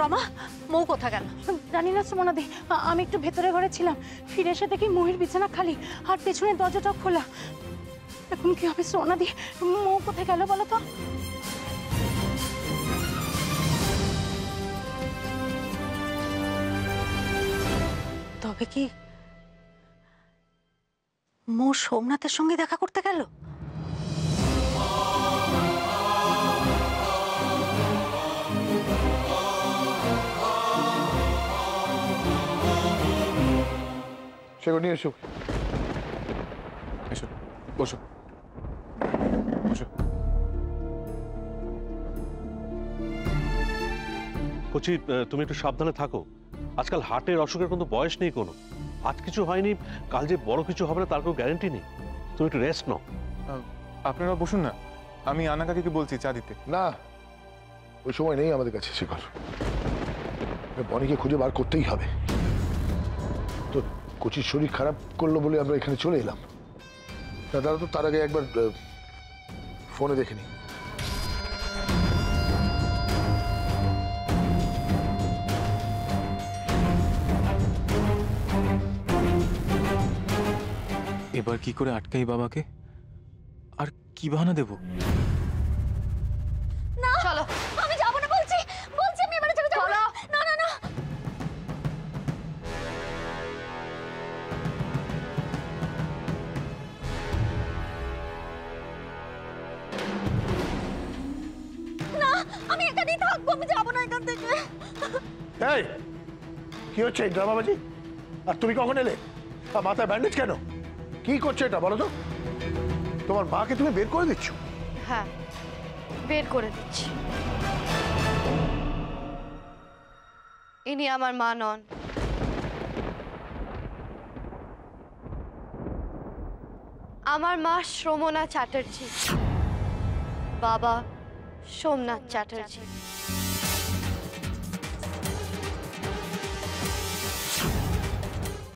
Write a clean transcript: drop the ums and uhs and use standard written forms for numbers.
রমা, মৌ কোথায় গেল? জানি না সুমনাদি, আমি একটু ভেতরে ঘরে ছিলাম, ফিরে এসে দেখি মৌয়ের বিছানা খালি আর পেছনের দরজাটা খোলা। এখন কি হবে সোনাদি? মৌ কোথায় গেল বলো তো? তবে কি মৌ সোমনাথের সঙ্গে দেখা করতে গেল? সেগুলো নিয়ে এসো। এসো, বসো বসো। কচি, তুমি একটু সাবধানে থাকো। আজকাল হার্টের অসুখের কোনো বয়স নেই কোনো। আজ কিছু হয়নি, কাল যে বড় কিছু হবে না তার কোনো গ্যারান্টি নেই। তুমি একটু রেস্ট নাও। আপনারা বসুন না, আমি আনা কাকিকে বলছি চা দিতে। না, ওই সময় নেই আমাদের কাছে শেখর। বনিকে খুঁজে বার করতেই হবে। তো কচির শরীর খারাপ করলো বলে আমরা এখানে চলে এলাম। দাদা তো তার আগে একবার ফোনে দেখে নি। এবার কি করে আটকাই বাবাকে, আর কি বাহানা দেব? না চলো, আমি যাব না বলছি, আমি এবারে চলে যাব। না না না, না আমি এখানেই থাকবো, আমি যাব না এখান থেকে। এই কি হচ্ছে এই ড্রামাবাজি? আর তুমি কখন এলে? আর মাথায় ব্যান্ডেজ কেন? কি করছে এটা বলো তো? তোমার মাকে তুমি বের করে দিচ্ছ? হ্যাঁ, বের করে দিচ্ছি। ইনি আমার মা নন, আমার মা শ্রমনা চ্যাটার্জি, বাবা সোমনাথ চ্যাটার্জি।